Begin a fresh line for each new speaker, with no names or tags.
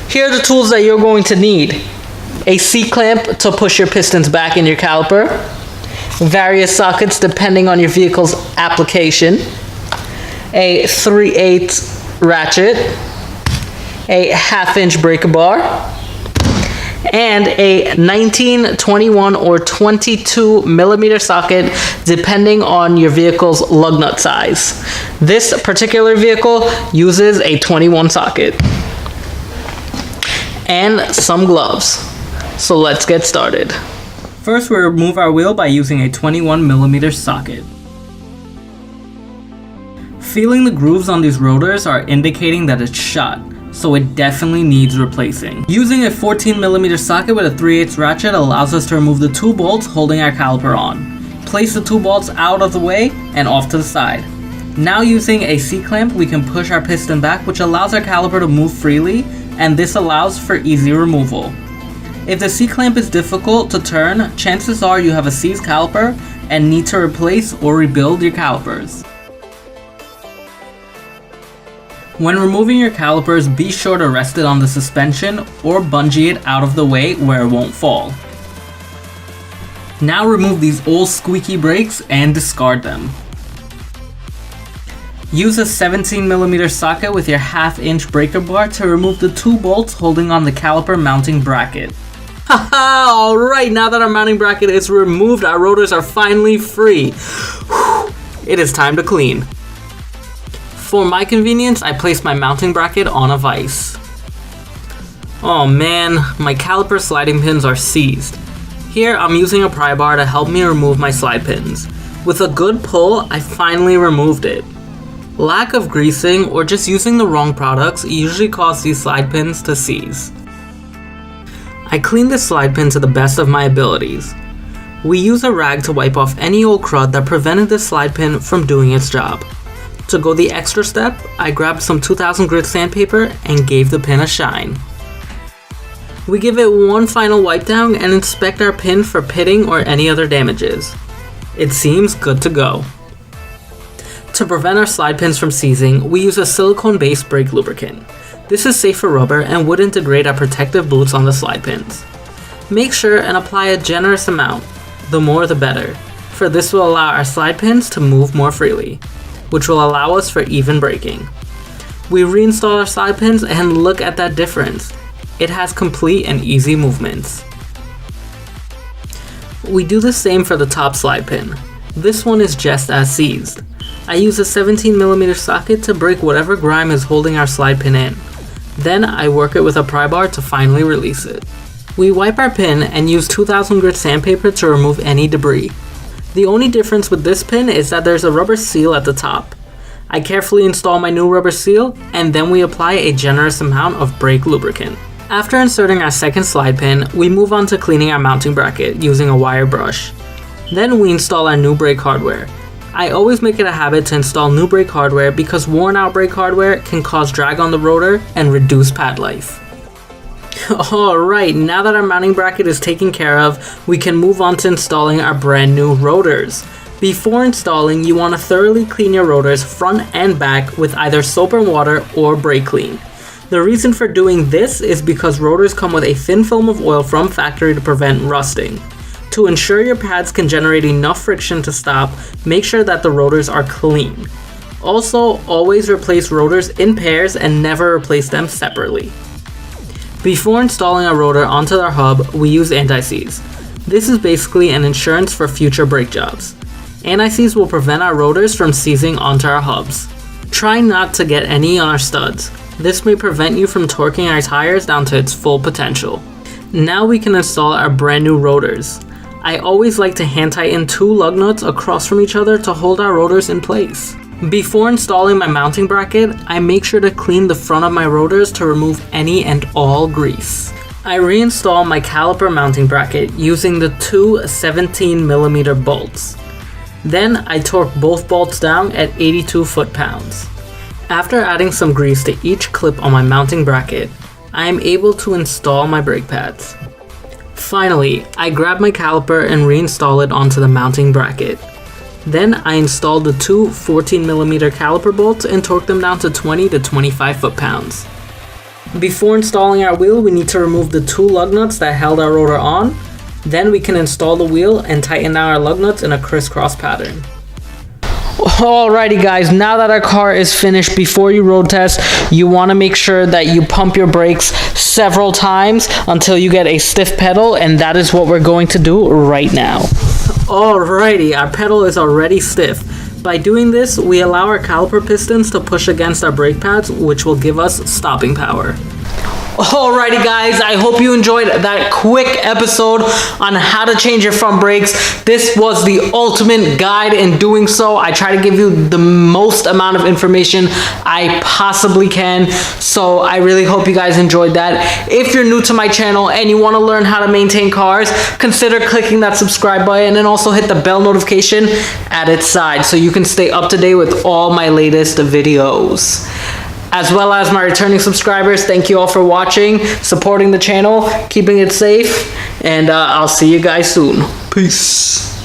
Here are the tools that you're going to need. A C-clamp to push your pistons back in your caliper. Various sockets depending on your vehicle's application. A 3/8 ratchet. A 1/2-inch breaker bar. And a 19, 21, or 22 millimeter socket depending on your vehicle's lug nut size. This particular vehicle uses a 21 socket. And some gloves. So let's get started. First, we'll remove our wheel by using a 21 millimeter socket. Feeling the grooves on these rotors are indicating that it's shot, so it definitely needs replacing. Using a 14 millimeter socket with a 3/8 ratchet allows us to remove the two bolts holding our caliper on. Place the two bolts out of the way and off to the side. Now using a C-clamp, we can push our piston back, which allows our caliper to move freely, and this allows for easy removal. If the C-clamp is difficult to turn, chances are you have a seized caliper and need to replace or rebuild your calipers. When removing your calipers, be sure to rest it on the suspension or bungee it out of the way where it won't fall. Now remove these old squeaky brakes and discard them. Use a 17 millimeter socket with your 1/2-inch breaker bar to remove the two bolts holding on the caliper mounting bracket. Haha! Alright, now that our mounting bracket is removed, our rotors are finally free. Whew, it is time to clean. For my convenience, I placed my mounting bracket on a vise. Oh man, my caliper sliding pins are seized. Here, I'm using a pry bar to help me remove my slide pins. With a good pull, I finally removed it. Lack of greasing or just using the wrong products usually cause these slide pins to seize. I cleaned this slide pin to the best of my abilities. We use a rag to wipe off any old crud that prevented this slide pin from doing its job. To go the extra step, I grabbed some 2000 grit sandpaper and gave the pin a shine. We give it one final wipe down and inspect our pin for pitting or any other damages. It seems good to go. To prevent our slide pins from seizing, we use a silicone-based brake lubricant. This is safe for rubber and wouldn't degrade our protective boots on the slide pins. Make sure and apply a generous amount, the more the better, for this will allow our slide pins to move more freely, which will allow us for even braking. We reinstall our slide pins and look at that difference. It has complete and easy movements. We do the same for the top slide pin. This one is just as seized. I use a 17 millimeter socket to break whatever grime is holding our slide pin in. Then I work it with a pry bar to finally release it. We wipe our pin and use 2000 grit sandpaper to remove any debris. The only difference with this pin is that there's a rubber seal at the top. I carefully install my new rubber seal and then we apply a generous amount of brake lubricant. After inserting our second slide pin, we move on to cleaning our mounting bracket using a wire brush. Then we install our new brake hardware. I always make it a habit to install new brake hardware because worn out brake hardware can cause drag on the rotor and reduce pad life. Alright, now that our mounting bracket is taken care of, we can move on to installing our brand new rotors. Before installing, you want to thoroughly clean your rotors front and back with either soap and water or brake clean. The reason for doing this is because rotors come with a thin film of oil from factory to prevent rusting. To ensure your pads can generate enough friction to stop, make sure that the rotors are clean. Also, always replace rotors in pairs and never replace them separately. Before installing a rotor onto our hub, we use anti-seize. This is basically an insurance for future brake jobs. Anti-seize will prevent our rotors from seizing onto our hubs. Try not to get any on our studs. This may prevent you from torquing our tires down to its full potential. Now we can install our brand new rotors. I always like to hand tighten two lug nuts across from each other to hold our rotors in place. Before installing my mounting bracket, I make sure to clean the front of my rotors to remove any and all grease. I reinstall my caliper mounting bracket using the two 17 millimeter bolts. Then I torque both bolts down at 82 foot-pounds. After adding some grease to each clip on my mounting bracket, I am able to install my brake pads. Finally, I grab my caliper and reinstall it onto the mounting bracket. Then I install the two 14mm caliper bolts and torque them down to 20 to 25 foot-pounds. Before installing our wheel, we need to remove the 2 lug nuts that held our rotor on. Then we can install the wheel and tighten down our lug nuts in a crisscross pattern. Alrighty guys, now that our car is finished, before you road test, you want to make sure that you pump your brakes several times until you get a stiff pedal, and that is what we're going to do right now. Alrighty, our pedal is already stiff. By doing this, we allow our caliper pistons to push against our brake pads, which will give us stopping power. Alrighty guys, I hope you enjoyed that quick episode on how to change your front brakes. This was the ultimate guide in doing so. I try to give you the most amount of information I possibly can, so I really hope you guys enjoyed that. If you're new to my channel and you want to learn how to maintain cars, consider clicking that subscribe button and also hit the bell notification at its side so you can stay up to date with all my latest videos. As well as my returning subscribers, thank you all for watching, supporting the channel, keeping it safe, and I'll see you guys soon. Peace.